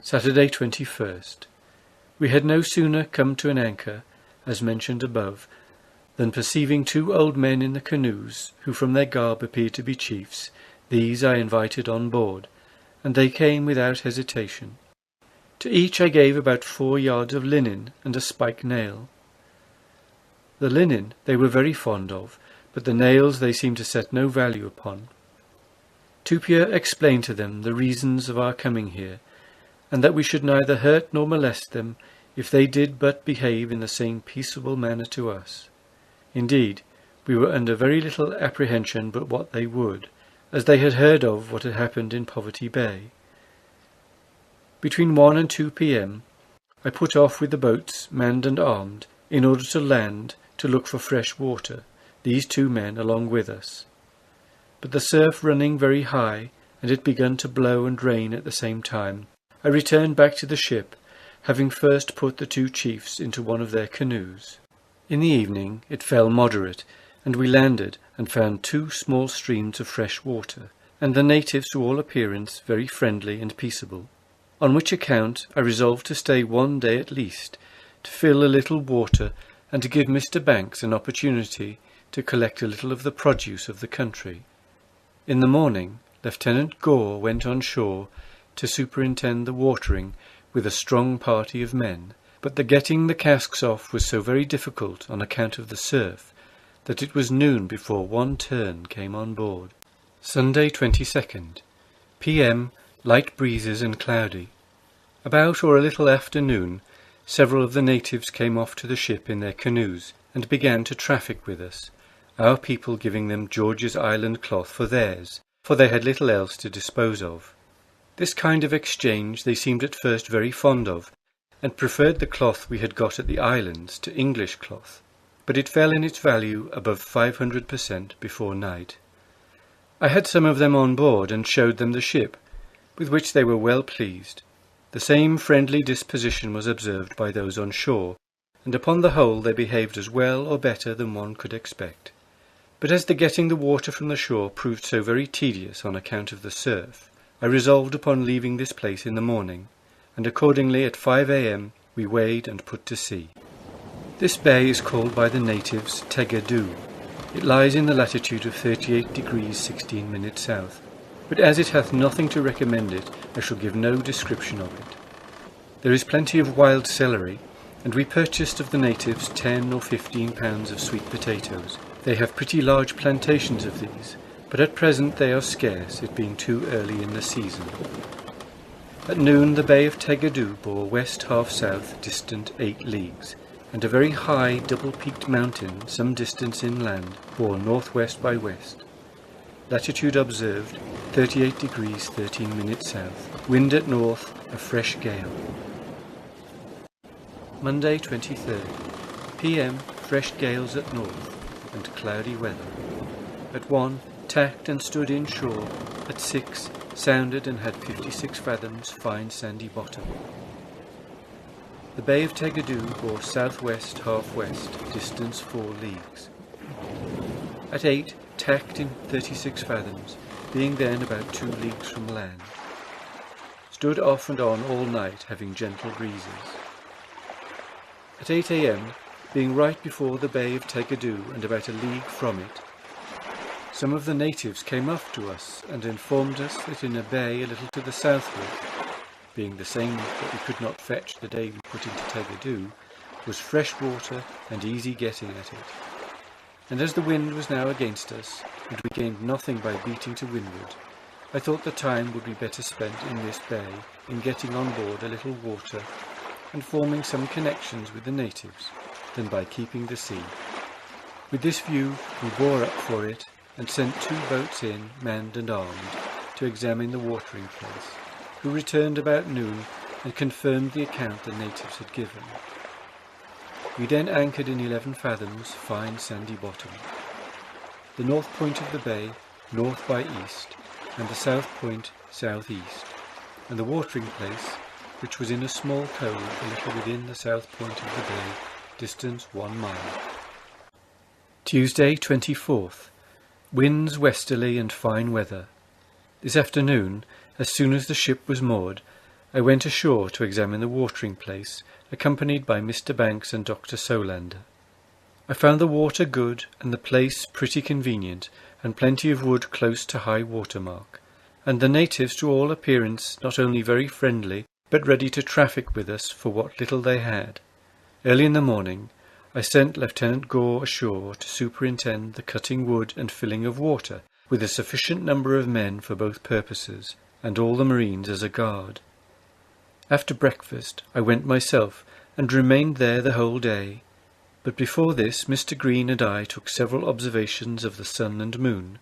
Saturday 21st. We had no sooner come to an anchor, as mentioned above, than perceiving 2 old men in the canoes, who from their garb appeared to be chiefs, these I invited on board, and they came without hesitation. To each I gave about 4 yards of linen and a spike nail. The linen they were very fond of, but the nails they seemed to set no value upon. Tupia explained to them the reasons of our coming here, and that we should neither hurt nor molest them if they did but behave in the same peaceable manner to us. Indeed, we were under very little apprehension but what they would, as they had heard of what had happened in Poverty Bay. Between 1 and 2 p.m. I put off with the boats, manned and armed, in order to land to look for fresh water, these 2 men along with us. But the surf running very high, and it begun to blow and rain at the same time, I returned back to the ship, having first put the 2 chiefs into one of their canoes. In the evening it fell moderate, and we landed and found 2 small streams of fresh water, and the natives to all appearance very friendly and peaceable. On which account I resolved to stay 1 day at least, to fill a little water, and to give Mr. Banks an opportunity to collect a little of the produce of the country. In the morning Lieutenant Gore went on shore to superintend the watering with a strong party of men, but the getting the casks off was so very difficult on account of the surf that it was noon before 1 turn came on board. Sunday 22nd. P.M. Light breezes and cloudy. About or a little after noon, several of the natives came off to the ship in their canoes and began to traffic with us, our people giving them George's Island cloth for theirs, for they had little else to dispose of. This kind of exchange they seemed at first very fond of, and preferred the cloth we had got at the islands to English cloth, but it fell in its value above 500% before night. I had some of them on board and showed them the ship, with which they were well pleased. The same friendly disposition was observed by those on shore, and upon the whole they behaved as well or better than one could expect. But as the getting the water from the shore proved so very tedious on account of the surf, I resolved upon leaving this place in the morning, and accordingly at 5 a.m. we weighed and put to sea. This bay is called by the natives Tegadoo. It lies in the latitude of 38 degrees 16 minutes south, but as it hath nothing to recommend it, I shall give no description of it. There is plenty of wild celery, and we purchased of the natives 10 or 15 pounds of sweet potatoes. They have pretty large plantations of these, but at present they are scarce, it being too early in the season. At noon the Bay of Tegadoo bore west half south, distant 8 leagues, and a very high double-peaked mountain some distance inland bore northwest by west. Latitude observed 38 degrees 13 minutes south. Wind at north, a fresh gale. Monday 23rd. PM, fresh gales at north, and cloudy weather. At 1, tacked and stood inshore. At 6, sounded and had 56 fathoms fine sandy bottom. The Bay of Tegadoo bore southwest half-west, distance 4 leagues. At 8, tacked in 36 fathoms, being then about 2 leagues from land. Stood off and on all night, having gentle breezes. At 8 a.m, being right before the Bay of Tegadoo and about a league from it, some of the natives came up to us and informed us that in a bay a little to the southward, being the same that we could not fetch the day we put into Tegadoo, was fresh water and easy getting at it. And as the wind was now against us, and we gained nothing by beating to windward, I thought the time would be better spent in this bay in getting on board a little water and forming some connections with the natives, than by keeping the sea. With this view we bore up for it, and sent 2 boats in, manned and armed, to examine the watering place, who returned about noon and confirmed the account the natives had given. We then anchored in 11 fathoms, fine sandy bottom. The north point of the bay, north by east, and the south point, south-east, and the watering place, which was in a small cove a little within the south point of the bay, distance 1 mile. Tuesday, 24th. Winds westerly and fine weather. This afternoon, as soon as the ship was moored, I went ashore to examine the watering place, accompanied by Mr. Banks and Dr. Solander. I found the water good and the place pretty convenient, and plenty of wood close to high water mark, and the natives to all appearance not only very friendly, but ready to traffic with us for what little they had. Early in the morning I sent Lieutenant Gore ashore to superintend the cutting wood and filling of water, with a sufficient number of men for both purposes, and all the marines as a guard. After breakfast I went myself, and remained there the whole day, but before this Mr. Green and I took several observations of the sun and moon.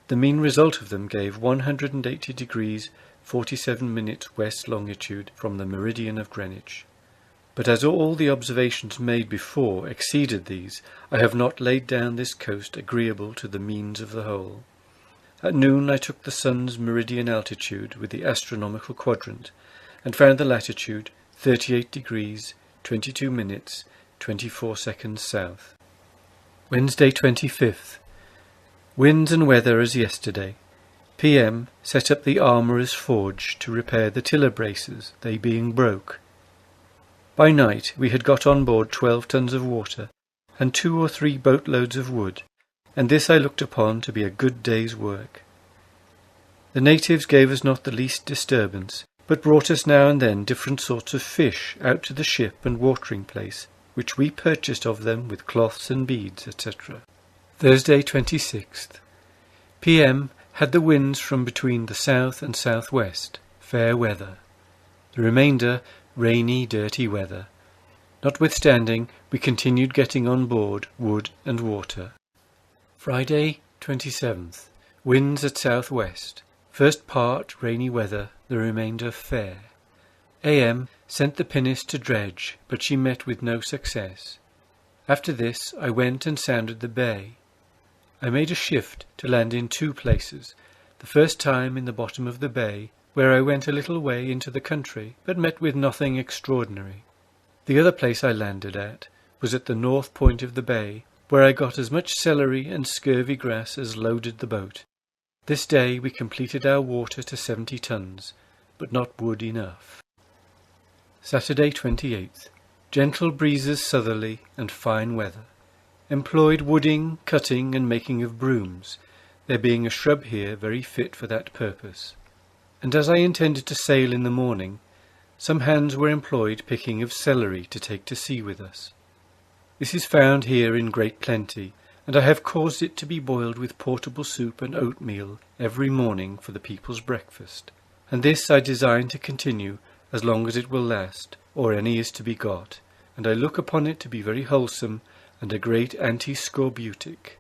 The mean result of them gave 180 degrees 47 minutes west longitude from the meridian of Greenwich. But as all the observations made before exceeded these, I have not laid down this coast agreeable to the means of the whole. At noon I took the sun's meridian altitude with the astronomical quadrant, and found the latitude 38 degrees 22 minutes 24 seconds south. Wednesday 25th. Winds and weather as yesterday. PM. Set up the armourer's forge to repair the tiller braces, they being broke. By night we had got on board 12 tons of water, and 2 or 3 boatloads of wood, and this I looked upon to be a good day's work. The natives gave us not the least disturbance, but brought us now and then different sorts of fish out to the ship and watering place, which we purchased of them with cloths and beads, etc. Thursday 26th. PM. Had the winds from between the south and southwest, fair weather. The remainder rainy, dirty weather. Notwithstanding, we continued getting on board wood and water. Friday 27th. Winds at southwest. First part rainy weather, the remainder fair. AM. Sent the pinnace to dredge, but she met with no success. After this I went and sounded the bay. I made a shift to land in 2 places, the first time in the bottom of the bay, where I went a little way into the country, but met with nothing extraordinary. The other place I landed at was at the north point of the bay, where I got as much celery and scurvy grass as loaded the boat. This day we completed our water to 70 tons, but not wood enough. Saturday 28th. Gentle breezes southerly and fine weather. Employed wooding, cutting, and making of brooms, there being a shrub here very fit for that purpose. And as I intended to sail in the morning, some hands were employed picking of celery to take to sea with us. This is found here in great plenty, and I have caused it to be boiled with portable soup and oatmeal every morning for the people's breakfast, and this I design to continue as long as it will last, or any is to be got, and I look upon it to be very wholesome and a great anti-scorbutic.